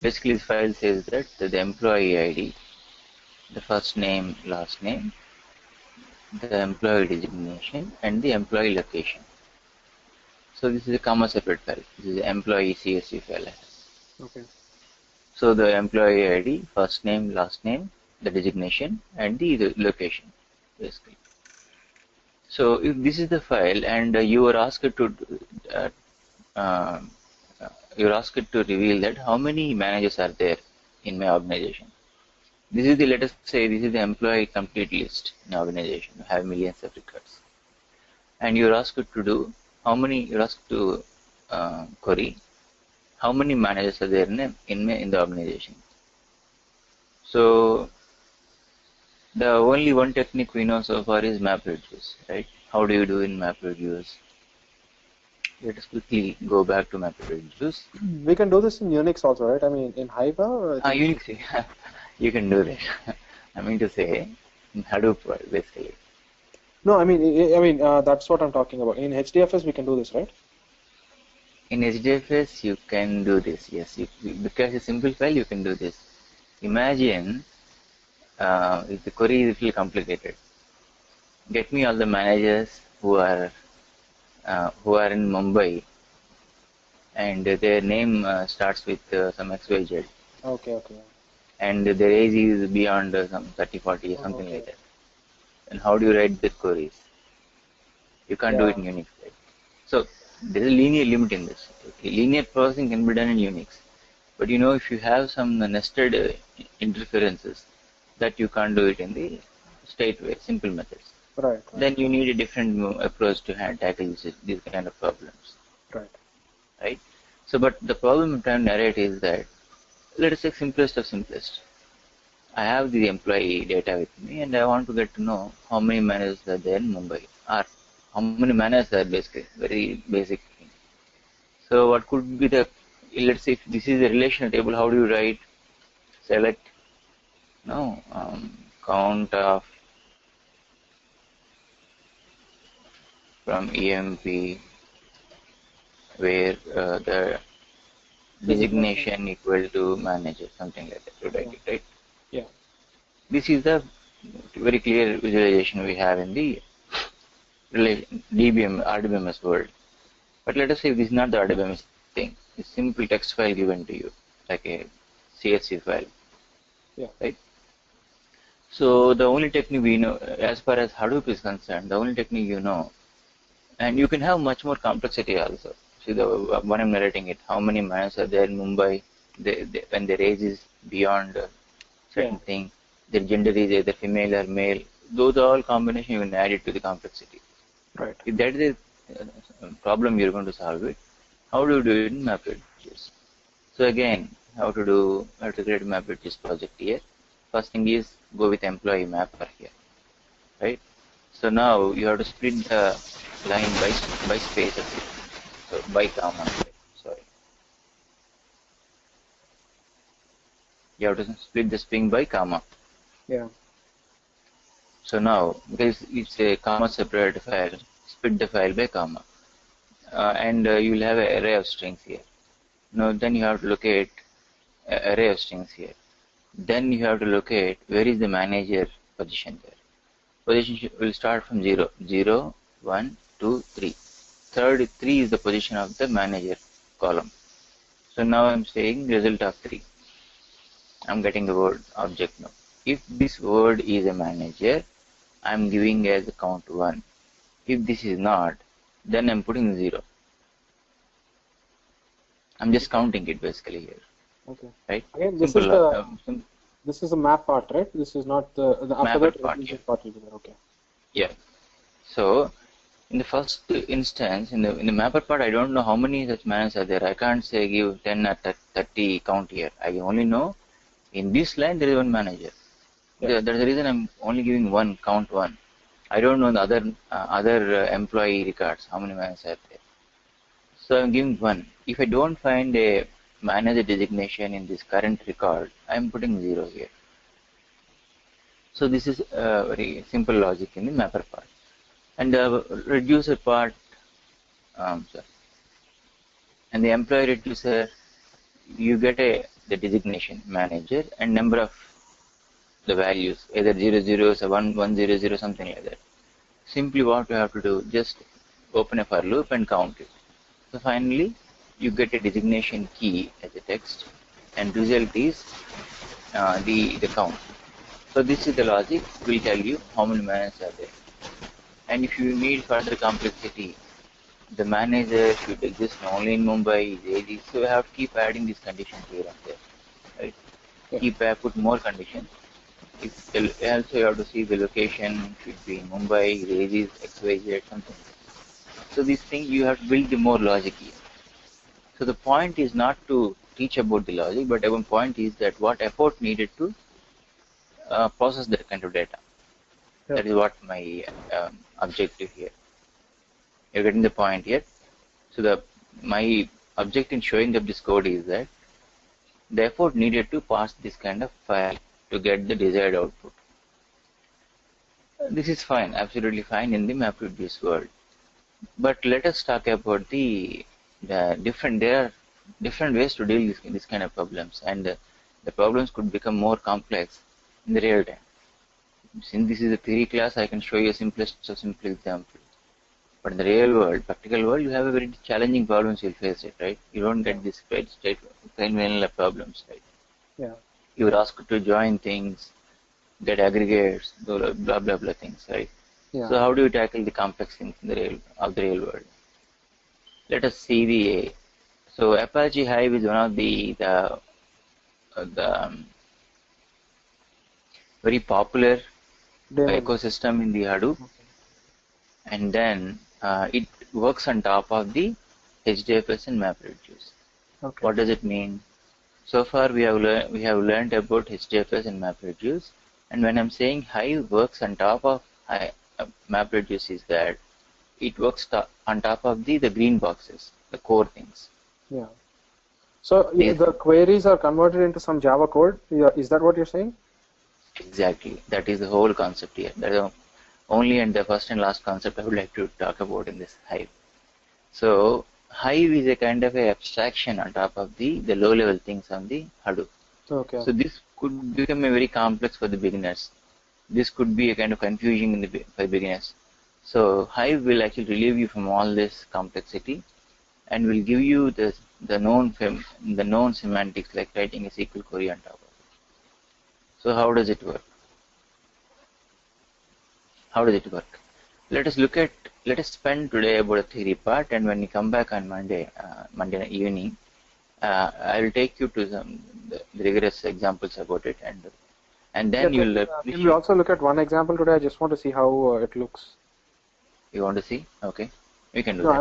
Basically, this file says that the employee ID, the first name, last name, the employee designation, and the employee location. So this is a comma separate file. This is the employee CSV file. Okay. So the employee ID, first name, last name, the designation, and the location, basically. So if this is the file, and you were asked to uh, uh, you're asked to reveal that how many managers are there in my organization. This is the, let us say, this is the employee complete list in organization. You have millions of records, and you're asked to do how many. You're asked to query how many managers are there in the organization. So the only one technique we know so far is MapReduce, right? How do you do in MapReduce? Let us quickly go back to MapReduce. We can do this in Unix also, right? I mean, in Hive. Unix, you can do that. I mean to say, in Hadoop, basically. No, I mean, that's what I'm talking about. In HDFS, we can do this, right? In HDFS, you can do this. Yes, because it's a simple file, you can do this. Imagine if the query is a little complicated. Get me all the managers who are in Mumbai, and their name starts with some XYZ. Okay. And their age is beyond some 30, 40, something Okay. like that. And how do you write the queries? You can't do it in Unix, right? So there is a linear limit in this. Okay? Linear processing can be done in Unix, but if you have some nested interferences, that you can't do it in the straight way, simple methods. Right. Then you need a different approach to tackle these kind of problems. Right. So, but the problem I'm trying to narrate is that, let us say simplest of simplest. I have the employee data with me, and I want to get to know how many managers are there in Mumbai, or how many managers are basically, very basic thing. So what could be the, let's say if this is a relational table, how do you write, select, count of from EMP, where the designation equal to manager, something like that, to write it, right? Yeah. This is the very clear visualization we have in the RDBMS world. But let us say this is not the RDBMS thing. It's simple text file given to you, like a CSV file. Yeah. Right? So the only technique we know, as far as Hadoop is concerned, the only technique you know, and you can have much more complexity also. See, the one I'm narrating it, how many managers are there in Mumbai, when their age is beyond a certain thing, their gender is either female or male, those are all combination, you can add it to the complexity. Right. If that is a problem you're going to solve it, how do you do it in MapReduce? So again, how to create a MapReduce project here. First thing is go with employee mapper here, right? So now you have to split the line by spaces, so by comma. Sorry, you have to split the string by comma. Yeah. So now, because it's a comma separated file, split the file by comma, and you will have an array of strings here. Now then you have to locate an array of strings here. Then you have to locate where is the manager position there. Position will start from 0, 0, 1, 2, 3. Third 3 is the position of the manager column. So now I'm saying result of 3. I'm getting the word object now. If this word is a manager, I'm giving as a count 1. If this is not, then I'm putting 0. I'm just counting it basically here. Okay. Right? Again, this is the map part, right? This is not the after that part. Yeah. Part will be there. Okay. Yeah. So in the first instance, in the mapper part, I don't know how many such managers are there. I can't say give 10 or 30 count here. I only know in this line there is one manager. Yeah. That's the reason I'm only giving one, count 1. I don't know the other employee records, how many managers are there. So I'm giving 1. If I don't find a manager designation in this current record, I'm putting 0 here. So this is a very simple logic in the mapper part. And the reducer part, and the employee reducer, you get a the designation manager and number of the values, either 00s or 1100, something like that. Simply what you have to do, just open a for loop and count it. So finally, you get a designation key as a text, and result is the count. So this is the logic, will tell you how many managers are there. And if you need further complexity, the manager should exist only in Mumbai, Delhi. So you have to keep adding these conditions here and there, right? Yeah. Put more conditions. Also you have to see the location should be in Mumbai, Delhi, XYZ, something. So this thing you have to build the more logic here. So the point is not to teach about the logic, but one point is that what effort needed to process that kind of data. Yeah. That is what my objective here. You're getting the point here. So my objective in showing up this code is that the effort needed to pass this kind of file to get the desired output. This is fine, absolutely fine in the MapReduce world. But let us talk about there are different ways to deal with this kind of problems, and the problems could become more complex in the real time. Since this is a theory class, I can show you a simplest of simple example. But in the real world, practical world, you have a very challenging problems you'll face it, right? You don't get this straight plain vanilla problems, right? Yeah. You are asked to join things, get aggregates, blah blah blah things, right? Yeah. So how do you tackle the complex things in the real world? Let us see so Apache Hive is one of the very popular ecosystem in the Hadoop, and then it works on top of the HDFS and MapReduce. Okay. What does it mean? So far we have learned about HDFS and MapReduce, and when I'm saying Hive works on top of MapReduce, is that it works on top of the green boxes, the core things. Yeah. So the queries are converted into some Java code. Is that what you're saying? Exactly. That is the whole concept here. That is only and the first and last concept I would like to talk about in this Hive. So Hive is a kind of a abstraction on top of the low-level things on the Hadoop. Okay. So this could become a very complex for the beginners. This could be a kind of confusion for beginners. So Hive will actually relieve you from all this complexity, and will give you the known semantics, like writing a SQL query on top of it. So how does it work? Let us spend today about the theory part, and when you come back on Monday evening, I will take you to the rigorous examples about it, and then you'll. Can we also look at one example today? I just want to see how it looks. You want to see? Okay, we can do that. No,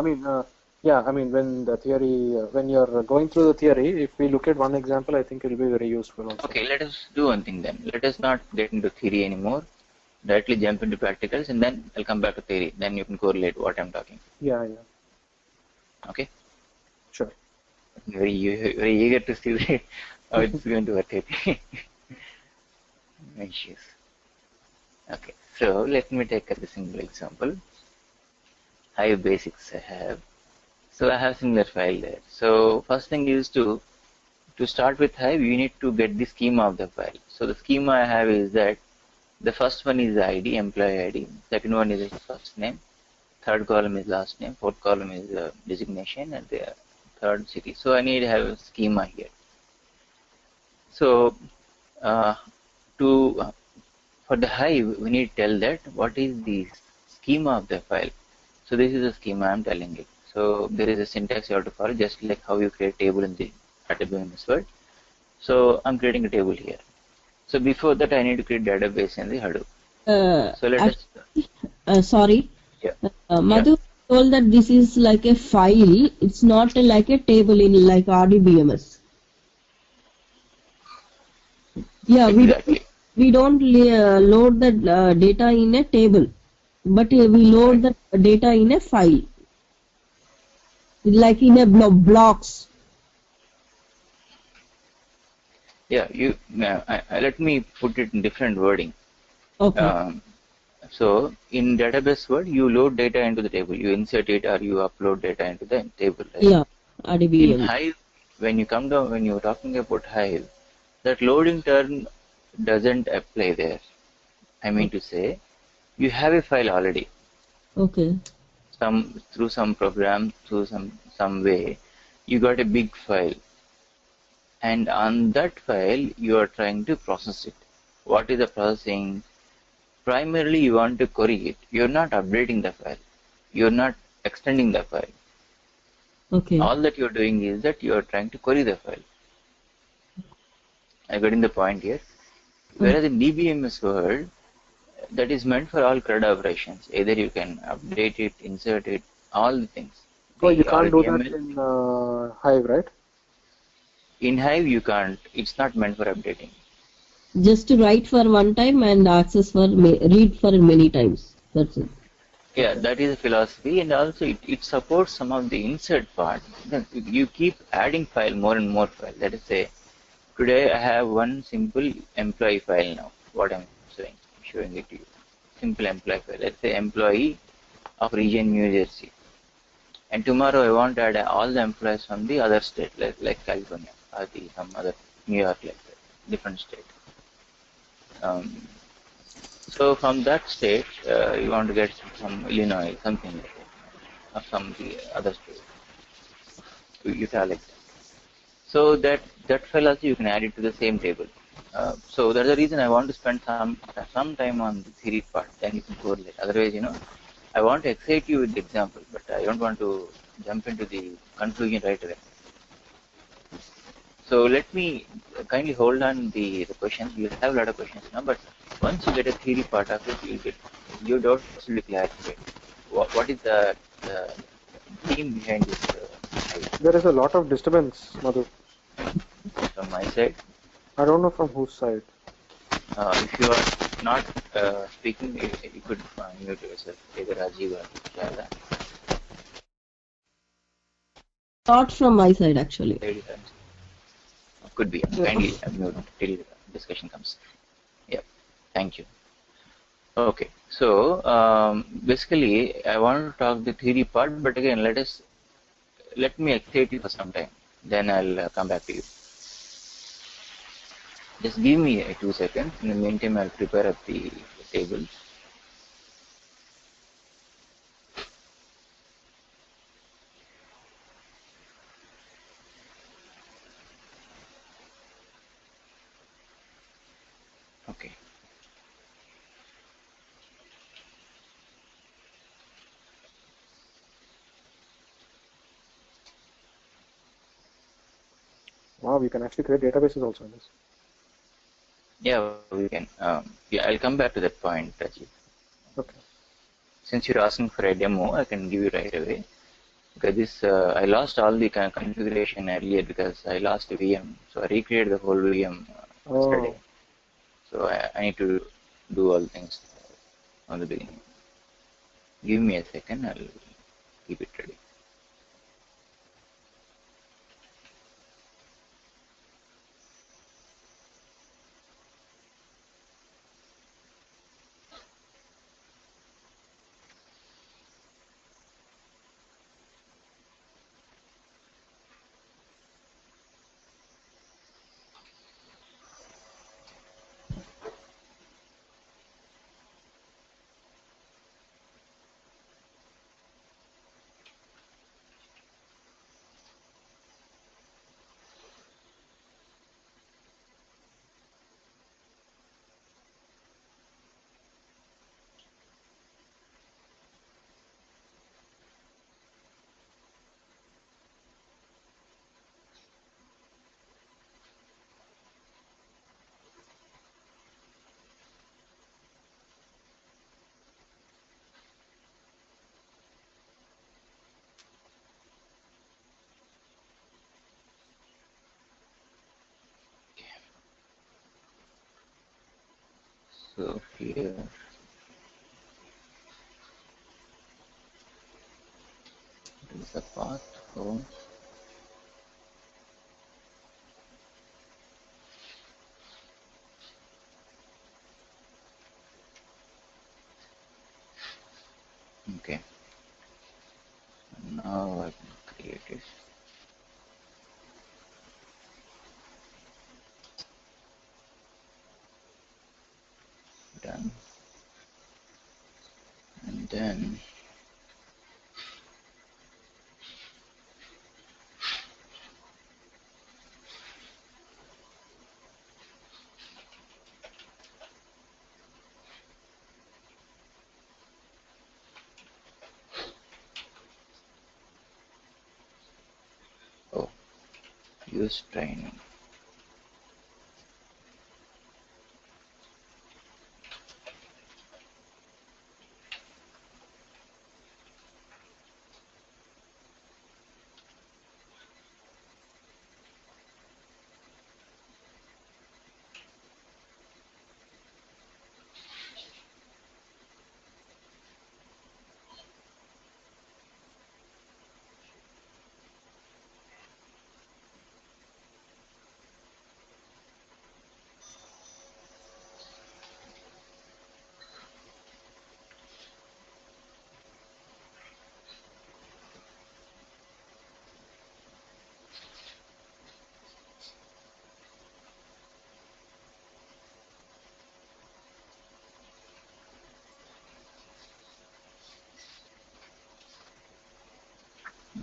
I mean, when you're going through the theory, if we look at one example, I think it will be very useful also. Okay, let us do one thing then. Let us not get into theory anymore. Directly jump into practicals, and then I'll come back to theory. Then you can correlate what I'm talking. Yeah. Okay. Sure. Very eager to see how it's going to work. Issues. Okay. So let me take a single example. Hive basics I have. So I have similar file there. So first thing is to start with Hive, you need to get the schema of the file. So the schema I have is that the first one is the ID, employee ID. Second one is the first name. Third column is last name. Fourth column is the designation, and the third city. So I need to have a schema here. So for the Hive, we need to tell that what is the schema of the file. So this is the schema I'm telling it. So there is a syntax you have to follow, just like how you create a table in the database word. So I'm creating a table here. So before that, I need to create database in the Hadoop. So let us. Sorry. Yeah. Madhu told that this is like a file. It's not like a table in like RDBMS. Yeah, exactly. we don't load the data in a table, but we load the data in a file, like in a blocks. Yeah, let me put it in different wording. Okay. So in database word, you load data into the table, you insert it, or you upload data into the table. Right? Yeah, RDBMS. In Hive, when you come down, when you're talking about Hive, that loading term doesn't apply there. I mean to say, you have a file already. Okay. Through some program, through some way, you got a big file, and on that file you are trying to process it. What is the processing? Primarily, you want to query it. You're not updating the file. You're not extending the file. Okay. All that you're doing is that you're trying to query the file. I'm getting the point here. Whereas in DBMS world, that is meant for all CRUD operations. Either you can update it, insert it, all the things. Oh, you The can't do that RDML. in Hive, right? In Hive, you can't. It's not meant for updating. Just to write for one time and access for read for many times. That's it. Yeah, that is a philosophy, and also it supports some of the insert part. Then you keep adding file, more and more file. Let us say, today I have one simple employee file now. What I'm showing it to you. Simple employee file. Let's say employee of region New Jersey. And tomorrow I want to add all the employees from the other state, like California or some other New York, like that, different state. So from that state, you want to get some Illinois, something like that, or some the other state. You tell like that. So that file also you can add it to the same table. So that's the reason I want to spend some time on the theory part. Then you can correlate. Otherwise, I want to excite you with the example, but I don't want to jump into the conclusion right away. So let me kindly hold on the questions. You have a lot of questions now, but once you get a theory part of it, your doubts will be clarified. What is the theme behind this? There is a lot of disturbance, Madhu. From my side, I don't know from whose side. if you are not speaking, you could mute yourself, either Rajiv or Shada. Not from my side, actually. Could be. Kindly mute till discussion comes. Yeah, thank you. Okay, so basically, I want to talk the theory part, but again, let me excite you for some time. Then I'll come back to you. Just give me 2 seconds. In the meantime, I'll prepare up the tables. Okay. Wow, we can actually create databases also in this. Yeah, we can. Yeah, I'll come back to that point, Rajiv. Okay. Since you're asking for a demo, I can give you right away. Because this, I lost all the configuration earlier because I lost the VM. So I recreated the whole VM yesterday. So I need to do all things from the beginning. Give me a second, I'll keep it ready. So here, is the path home. Okay, now I can create it. use training.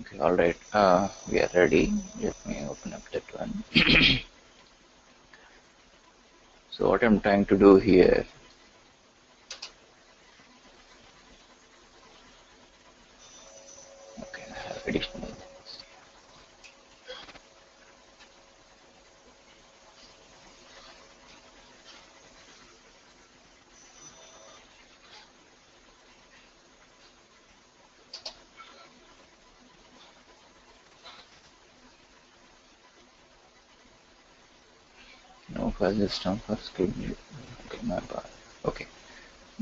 Okay, all right. We are ready. Let me open up that one. So what I'm trying to do here, okay, I have additional. No file system for schedule. Okay, my bad. Okay,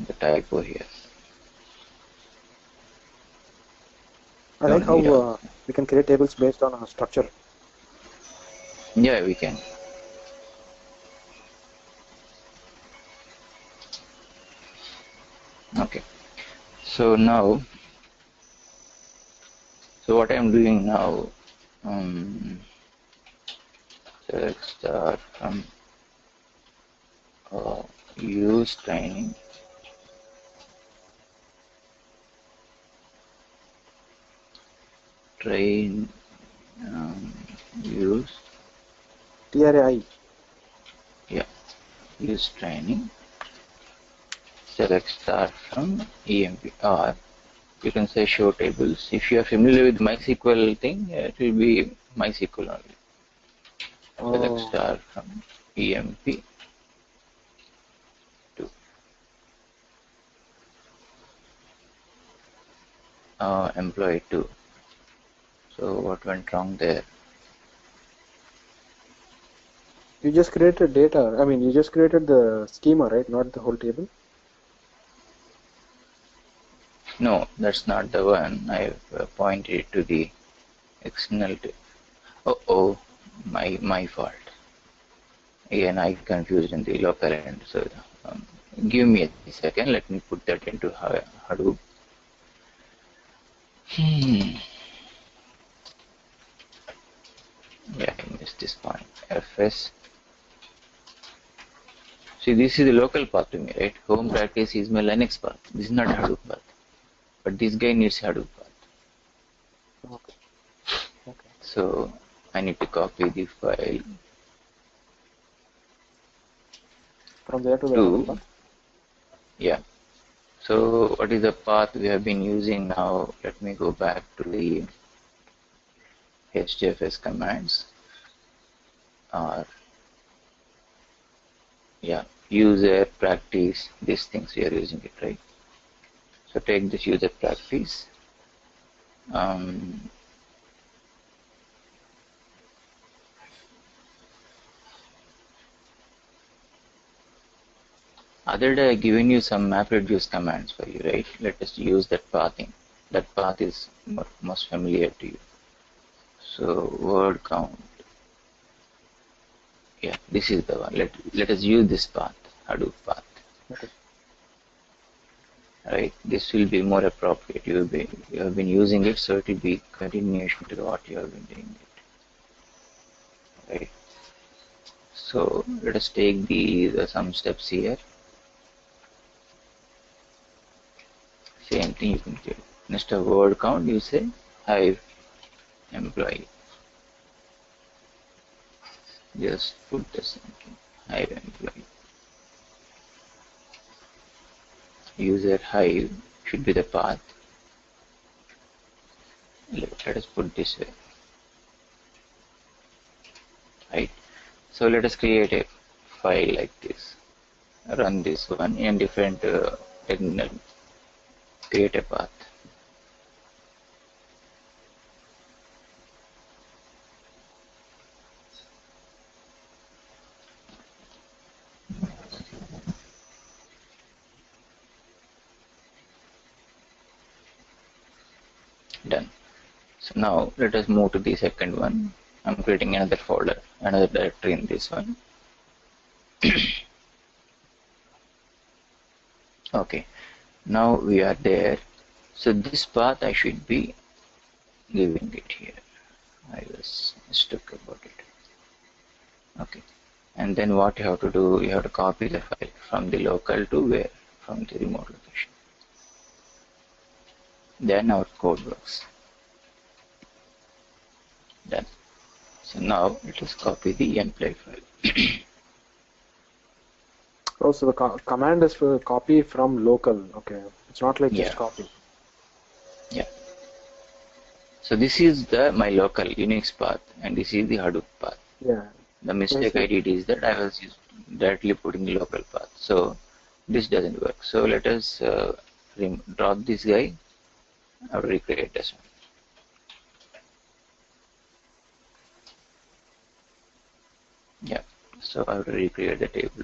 the typo here. I like Don't how need all. we can create tables based on a structure. Yeah, we can. Okay. So now, so what I'm doing now, select start from use training, train, use, TRAI. yeah, use training, select start from EMP, or you can say show tables. If you are familiar with MySQL thing, it will be MySQL only. Select Oh, start from EMP to employee 2. So what went wrong there? you just created data. I mean, you just created the schema, right? Not the whole table. No, that's not the one. I've pointed to the external. Oh, my fault. Again, I confused in the local end. So give me a second. Let me put that into Hadoop. Yeah, I missed this point. FS. See, this is the local path to me, right? Home practice is my Linux path. This is not Hadoop path. But this guy needs Hadoop path. Okay. Okay. So I need to copy the file From there to the Hadoop to, path. yeah. So what is the path we have been using now? Let me go back to the HDFS commands, or yeah, user practice, these things we are using it, right? So take this user practice. Other day I given you some MapReduce commands for you, right? Let us use that pathing. That path is most familiar to you. So word count. Yeah, this is the one. Let us use this path, Hadoop path. Okay. Right? This will be more appropriate. You have been using it, so it will be continuation to what you have been doing it. Right? So let us take the some steps here. Same thing you can do. Next of word count, you say hive employee. Just put the same thing. Hive employee. User hive should be the path. Let us put this way. right? So let us create a file like this. Run this one in different terminal. Create a path. Done. So now let us move to the second one. I'm creating another folder, another directory in this one. Okay, now we are there. So this path I should be giving it here. I was stuck about it. Okay, and then what you have to do, you have to copy the file from the local to where? From the remote location. Then our code works. Done. So now let us copy the employee file. Oh, so the command is for copy from local. Okay, it's not like Yeah. just copy. Yeah. So this is my local Unix path, and this is the Hadoop path. Yeah. The mistake I did is that I was directly putting the local path. So this doesn't work. So let us drop this guy. I will recreate this one. Yeah. So I will recreate the table.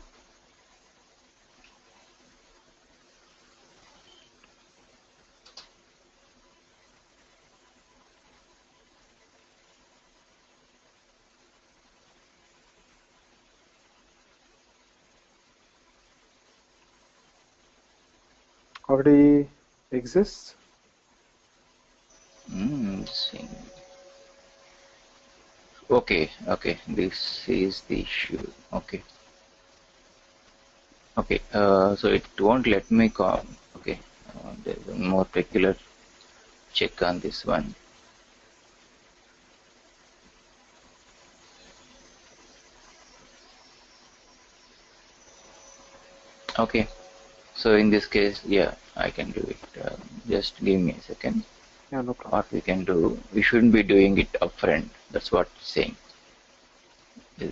Already exists. Okay, okay. This is the issue. Okay. Okay, so it won't let me come. Okay, there's a more peculiar check on this one. Okay, so in this case, yeah, I can do it. Just give me a second. Yeah, no problem. What we can do, we shouldn't be doing it upfront. That's what it's saying. The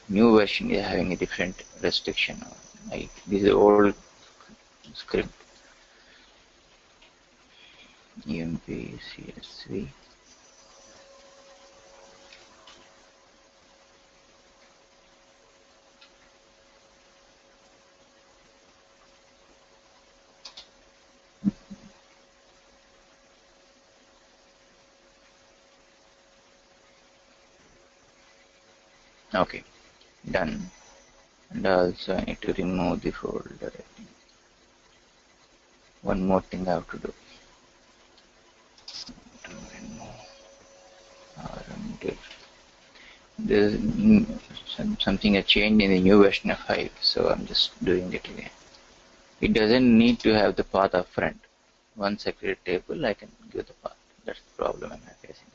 new version is having a different restriction. Like this is old script. emp csv. Okay, done. And also I need to remove the folder. One more thing I have to do. To remove there's something a change in the new version of Hive, so I'm just doing it again. It doesn't need to have the path up front. Once I create a table, I can give the path. That's the problem I'm facing.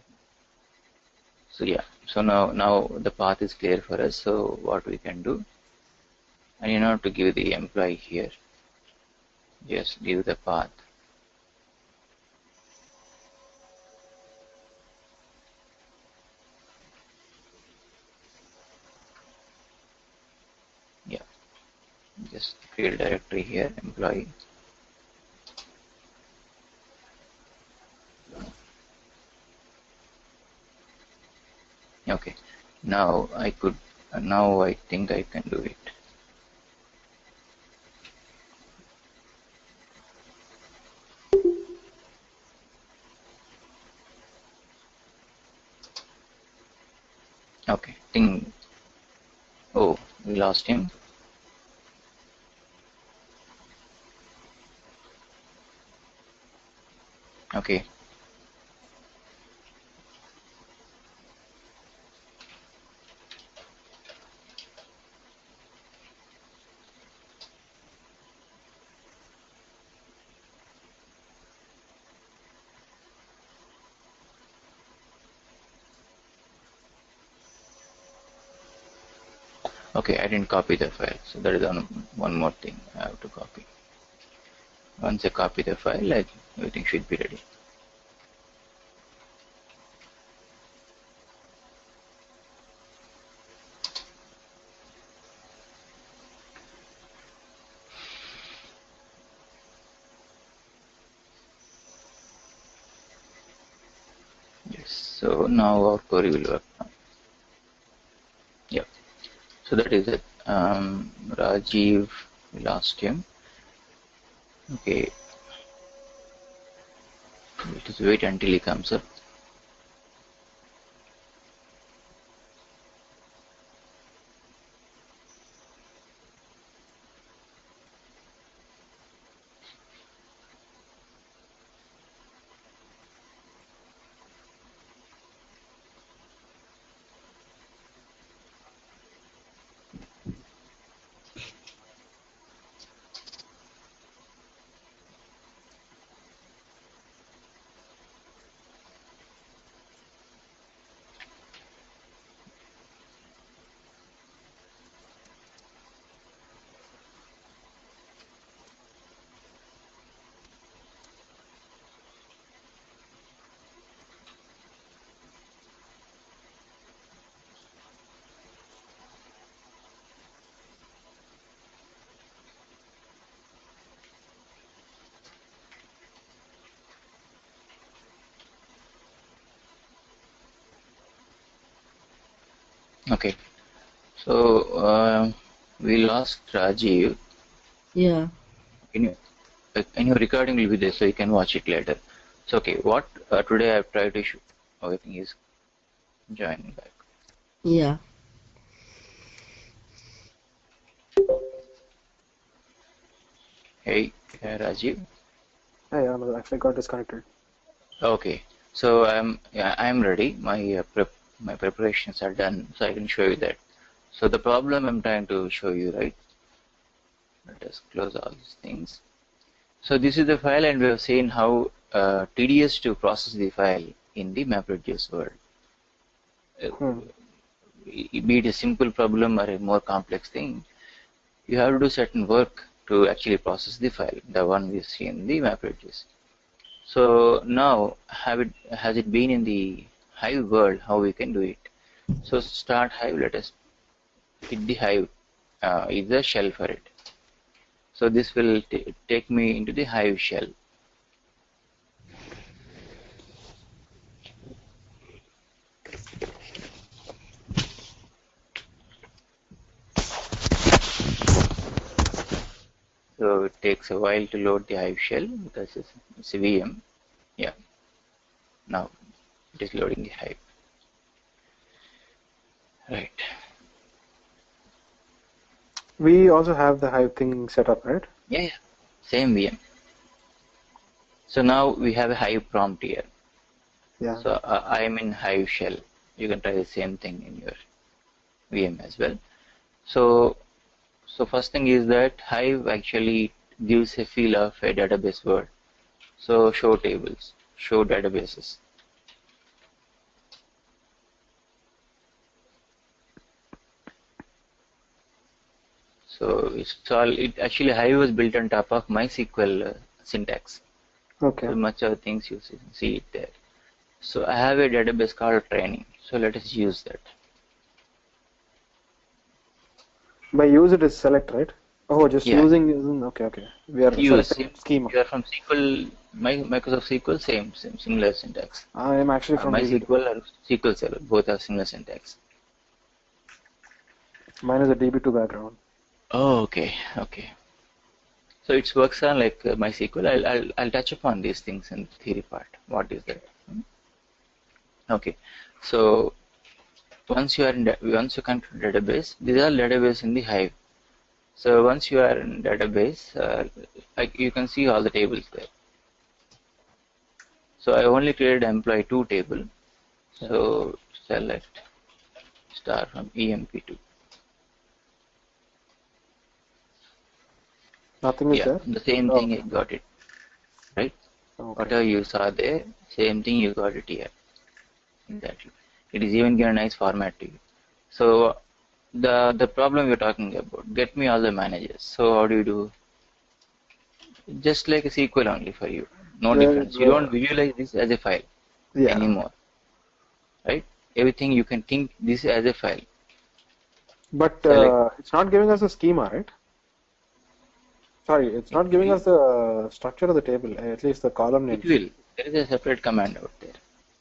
So yeah, so now the path is clear for us. So what we can do, and you know to give the employee here, just give the path. Yeah, just create a directory here, employee. Okay, now I think I can do it. Okay, oh, we lost him. Okay, okay, I didn't copy the file, so that is one more thing I have to copy. Once I copy the file, everything should be ready. So now our query will work now. Yeah. So that is it. Rajiv, we lost him. Okay. Let us wait until he comes up. Okay. So we lost Rajiv. Yeah. And your recording will be there, so you can watch it later. So okay, what today I've tried to show. Oh, I think he's joining back. Yeah. Hey, Rajiv. Hey, I actually got disconnected. Okay, so I'm ready. My preparations are done, so I can show you that. So the problem I'm trying to show you, right? Let us close all these things. So this is the file, and we have seen how tedious to process the file in the MapReduce world. Be it a simple problem or a more complex thing, you have to do certain work to actually process the file, the one we see in the MapReduce. So now, has it been in the Hive world, how we can do it? So start Hive, let us hit the Hive, is the shell for it. So this will take me into the Hive shell. So it takes a while to load the Hive shell because it's a VM. Yeah, now it is loading the Hive. Right. We also have the Hive thing set up, right? Yeah, same VM. So now we have a Hive prompt here. Yeah. So I am in Hive shell. You can try the same thing in your VM as well. So first thing is that Hive actually gives a feel of a database word. So show tables, show databases. So it actually Hive was built on top of MySQL syntax. Okay. So much of things you see it there. So I have a database called training. So let us use that. By use it is select, right? Oh, just Yeah. using. Okay. We are Use. selecting schema. You are from SQL, Microsoft SQL, same similar syntax. I am actually from DB2. MySQL or SQL Server, both have similar syntax. Mine is a DB2 background. Oh, okay. So it works on like MySQL. I'll touch upon these things in the theory part. What is that? Okay. So once you come to database, these are database in the Hive. So once you are in database, like you can see all the tables there. So I only created employee 2 table. So select star from EMP2. Nothing is there? The same thing I got it, right? Okay. Whatever you saw there, same thing you got it here. Exactly. It is even given a nice format to you. So the problem we're talking about, get me all the managers. So how do you do? Just like a SQL only for you. No difference. You don't visualize this as a file anymore. Right? Everything you can think this as a file. But it's not giving us a schema, right? Sorry, it's not giving us the structure of the table, at least the column names. It will. There is a separate command out there.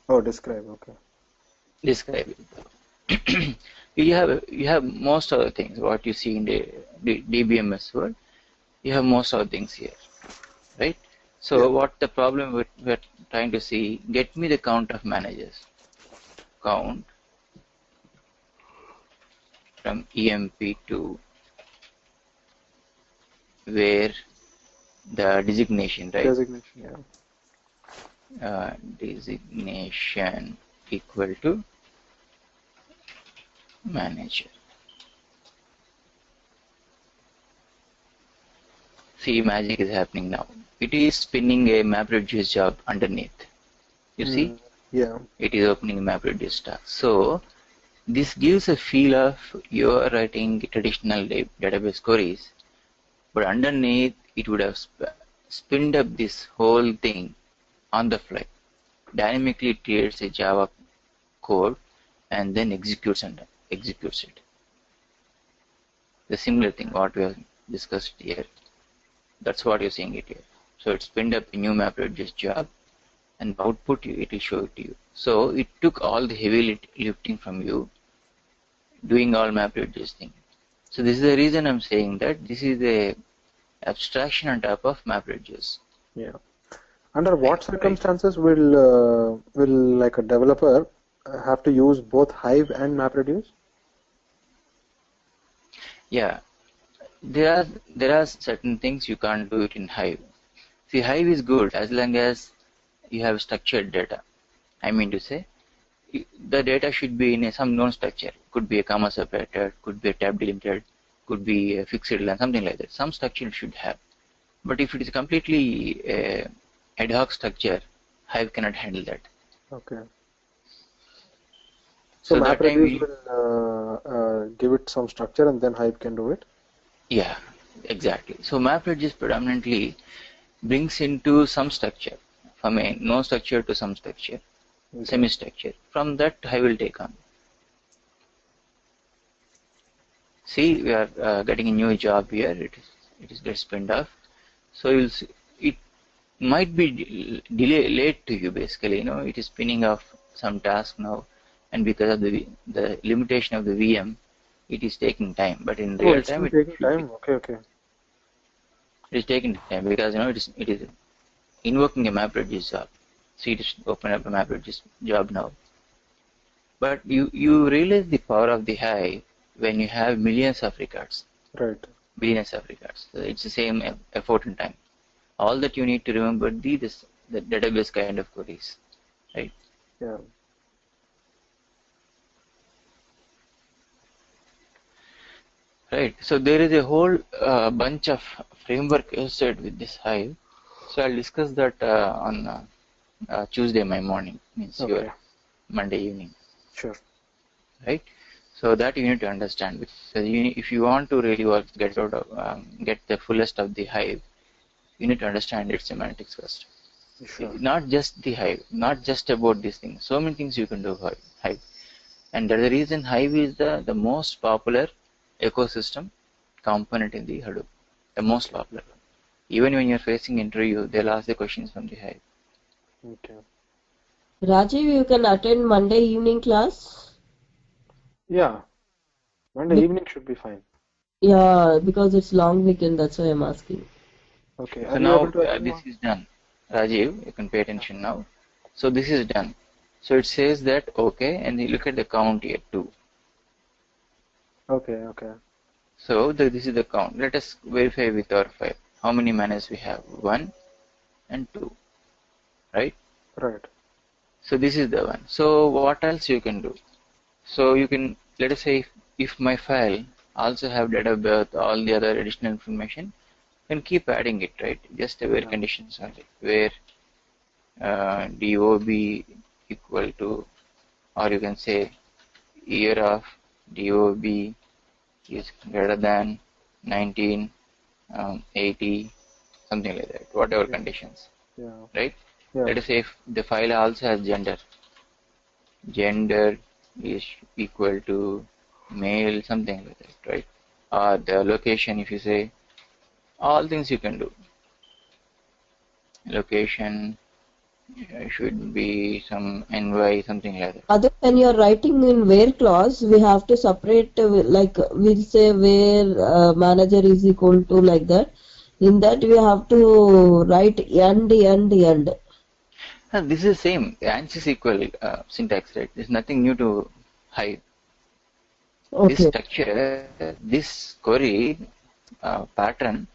Oh, describe. Okay. Describe it. You have most of the things what you see in the DBMS world. You have most of the things here, right? Yeah. So what the problem we're trying to see? Get me the count of managers. Count from EMP to where the designation, right? Designation. Yeah. Designation equal to manager. See, magic is happening now. It is spinning a MapReduce job underneath. You see, Yeah. it is opening a MapReduce task. So this gives a feel of you're writing traditional database queries, but underneath it would have spinned up this whole thing on the fly. Dynamically it creates a Java code and then executes it. The similar thing what we have discussed here. That's what you're seeing it here. So it spinned up a new MapReduce job, and the output it will show it to you. So it took all the heavy lifting from you, doing all MapReduce thing. So this is the reason I'm saying that this is a abstraction on top of MapReduce. Yeah. Under what Right. circumstances will like a developer have to use both Hive and MapReduce? Yeah, there are certain things you can't do it in Hive. See, Hive is good as long as you have structured data. I mean to say, the data should be in some known structure. Could be a comma separated, could be a tab delimited, could be a fixed line, something like that. Some structure it should have. But if it is completely ad hoc structure, Hive cannot handle that. Okay. So So that time MapReduce will give it some structure and then Hive can do it? yeah, exactly. So MapReduce predominantly brings into some structure, from a no structure to some structure, Okay. semi-structure. From that, Hive will take on. See, we are getting a new job here. It is get spinned off. So you'll see, it might be late to you basically. It is spinning off some task now, and because of the limitation of the VM, it is taking time. But in Oh, real it's time, still it taking should be. time. Okay, okay. It is taking time because it is invoking a MapReduce job. So it is open up a MapReduce job now. But you realize the power of the Hive when you have millions of records. Right. Billions of records. So it's the same effort and time. All that you need to remember the database kind of queries, right? Yeah. Right. So there is a whole bunch of framework associated with this Hive. So I'll discuss that on Tuesday my morning, means your Okay. Monday evening, Sure. right? So that you need to understand. Because if you want to really work, get the fullest of the Hive, you need to understand its semantics first. Sure. Not just the Hive, not just about these things. So many things you can do Hive. And that's the reason Hive is the most popular ecosystem component in the Hadoop. The most Okay. popular one. Even when you're facing interview, they'll ask the questions from the Hive. Okay. Rajiv, you can attend Monday evening class? Yeah. Monday Be- evening should be fine. yeah, because it's long weekend, that's why I'm asking. Okay. So Are you now able to attend this one? is done. Rajiv, you can pay attention now. So this is done. So it says that okay, and you look at the count here too. Okay, okay. So this is the count. Let us verify with our file. How many managers we have? 1 and 2, right? Right. So this is the one. So what else you can do? So you can, let us say if my file also have date of birth, all the other additional information, then keep adding it, right? Just the where Yeah. conditions only, where DOB equal to, or you can say year of DOB is greater than 19, 80, something like that, whatever Yeah. conditions, Yeah. right? Yeah. Let us say if the file also has gender is equal to male, something like that, right? Or the location, if you say, all things you can do. Location It should be some ny something like that. Other when you're writing in where clause, we have to separate like we'll say where manager is equal to like that. In that we have to write end. This is same ANSYS equal syntax, right? There's nothing new to hide. This Okay. structure, this query pattern,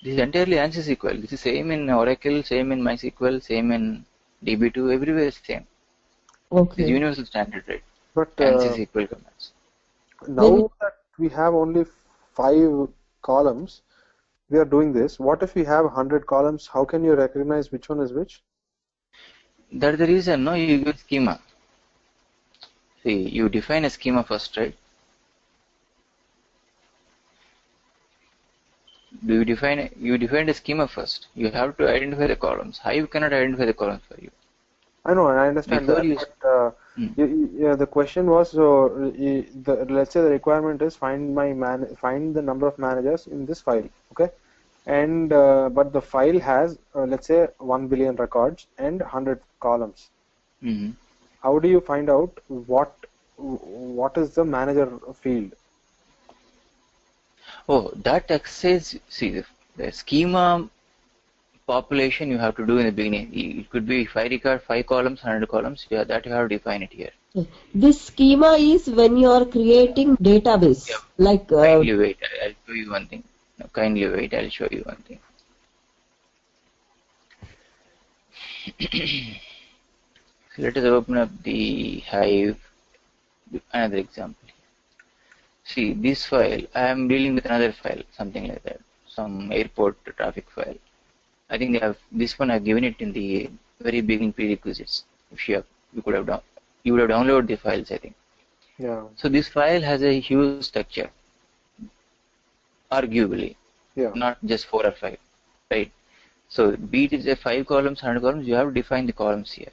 this is entirely ANSYS equal. This is same in Oracle, same in MySQL, same in DB2, everywhere is same. This Okay. universal standard, right? But ANSYS equal commands. When now that we have only 5 columns, we are doing this. What if we have 100 columns? How can you recognize which one is which? That's the reason, no, you give schema. See, you define a schema first, right? You define a schema first. You have to identify the columns. Hive cannot identify the columns for you. I know, I understand Before that, you, but yeah, the question was, so let's say the requirement is find the number of managers in this file, okay? And but the file has let's say 1 billion records and 100 columns. Mhm. How do you find out what is the manager field? Oh, that exercise, see, the schema population you have to do in the beginning. It could be if I record 5 columns, 100 columns, yeah, that you have to define it here. this schema is when you are creating database, Yeah, like kindly wait, I'll show you one thing. No, kindly wait, I'll show you one thing. So let us open up the Hive, another example. See, this file, I am dealing with another file, something like that, some airport traffic file. I think they have this one. I've given it in the very beginning prerequisites. If you could have done, you would have downloaded the files, I think. Yeah, So this file has a huge structure, arguably, yeah, not just 4 or 5, right? So be it is a 5 columns, 100 columns, you have to define the columns here.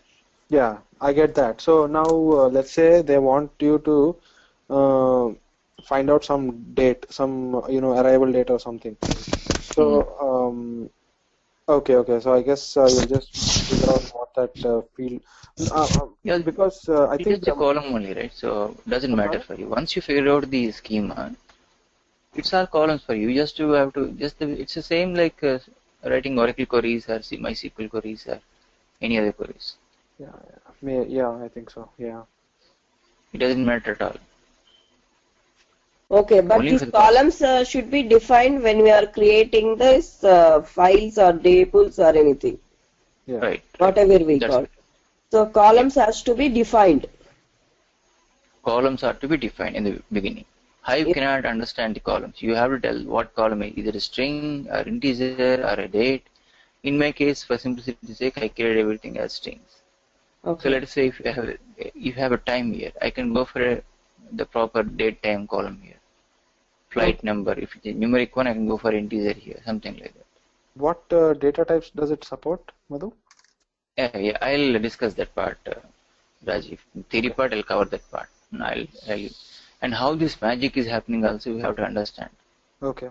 yeah. I get that. So now let's say they want you to find out some date, some arrival date or something. So okay. So I guess you'll just figure out what that field. Yeah, Because I it's think just a column only, right? So doesn't I'm matter sorry. for you. Once you figure out the schema, it's all columns for you. You just to have to it's the same like writing Oracle queries or MySQL queries or any other queries. Yeah, I think so. Yeah. It doesn't matter at all. okay, but Only these for the column. columns should be defined when we are creating this files or tables or anything, Yeah. Right. whatever we That's call. it. So columns has to be defined. Columns are to be defined in the beginning. Hive cannot understand the columns. You have to tell what column is either a string or integer or a date. In my case, for simplicity's sake, I create everything as strings. So Okay. let's say if you have a time here, I can go for the proper date time column here. Flight Okay. number. If it's a numeric one, I can go for integer here, something like that. What data types does it support, Madhu? Yeah, I'll discuss that part, Rajiv. Theory Okay. part, I'll cover that part. And how this magic is happening also, we have to understand, Okay.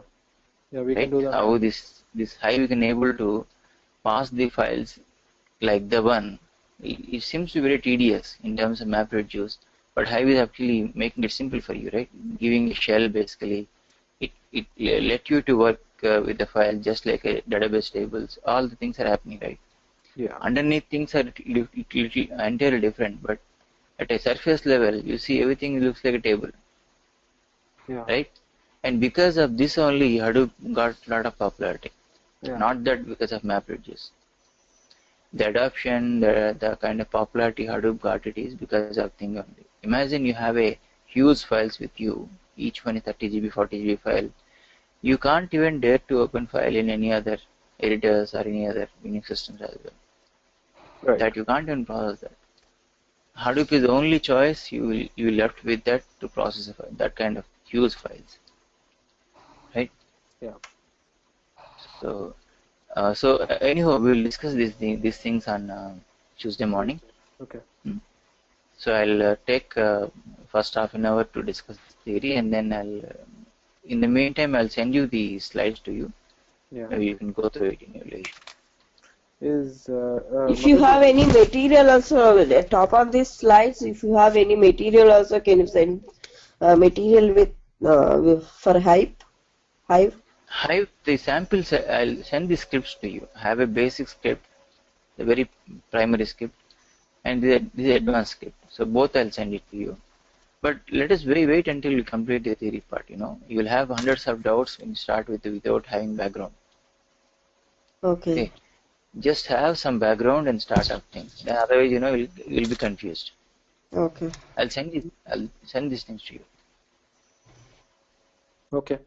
Yeah, we can right? do that. How this Hive can able to pass the files like the one. It seems to be very tedious in terms of map reduce, but Hive is actually making it simple for you, right? Giving a shell basically. It let you to work with the file just like a database tables. All the things are happening, right? Yeah. Underneath things are entirely different, but at a surface level, you see everything looks like a table, Yeah. right? And because of this only, Hadoop got a lot of popularity. Yeah. Not that because of MapReduce. The adoption, the kind of popularity Hadoop got it is because of thing only. Imagine you have a huge files with you, each one is 30 GB, 40 GB file. You can't even dare to open file in any other editors or any other Unix systems as well. Right. That you can't even process that. Hadoop is the only choice you left with that to process a file, that kind of huge files, right? Yeah. So anyhow, we'll discuss these things on Tuesday morning. Okay. So I'll take first half an hour to discuss theory, and then in the meantime, I'll send you the slides to you. Yeah. Maybe you can go through it in your leisure. is If you have any material also at the top of these slides, if you have any material also, can you send material for Hive? Hive, the samples, I'll send the scripts to you. I have a basic script, the very primary script, and the advanced script. So both I'll send it to you. But let us wait until you complete the theory part. You will have hundreds of doubts when you start without having background. Okay. Just have some background and start up things. Then otherwise, you'll be confused. Okay. I'll send these things to you. okay.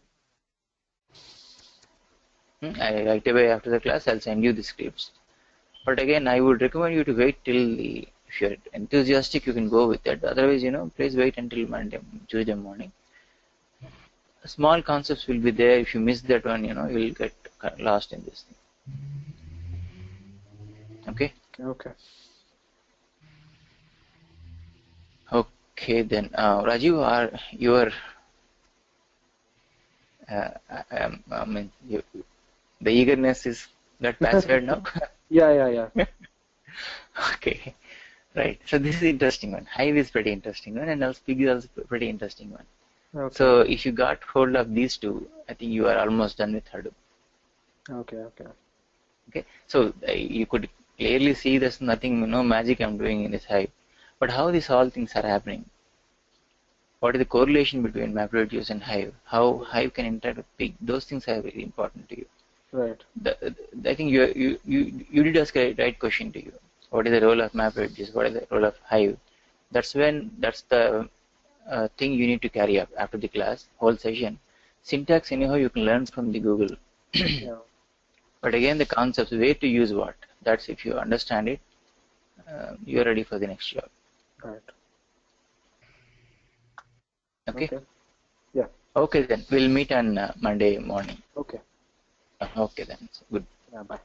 Right away after the class, I'll send you the scripts. But again, I would recommend you to wait till if you're enthusiastic, you can go with that. Otherwise, please wait until Tuesday morning. Small concepts will be there. If you miss that one, you'll get lost in this thing. Okay. Okay. Okay then, Rajiv, are your I mean, the eagerness is that pacified now? Yeah. Okay, right. So this is interesting one. Hive is pretty interesting one, and also Pig is also pretty interesting one. Okay. So if you got hold of these two, I think you are almost done with Hadoop. Okay. Okay. So you could clearly see there's nothing, no magic I'm doing in this Hive. But how these all things are happening? What is the correlation between MapReduce and Hive? How Hive can interact with Pig? Those things are very important to you. Right. I think you did ask a right question to you. What is the role of MapReduce? What is the role of Hive? That's the thing you need to carry up after the class, whole session. Syntax anyhow you can learn from the Google. Yeah. But again the concepts, where to use what, that's if you understand it, you're ready for the next job. Right. Okay? Yeah. Okay then, we'll meet on Monday morning. Okay. Okay then, good. Yeah. Bye.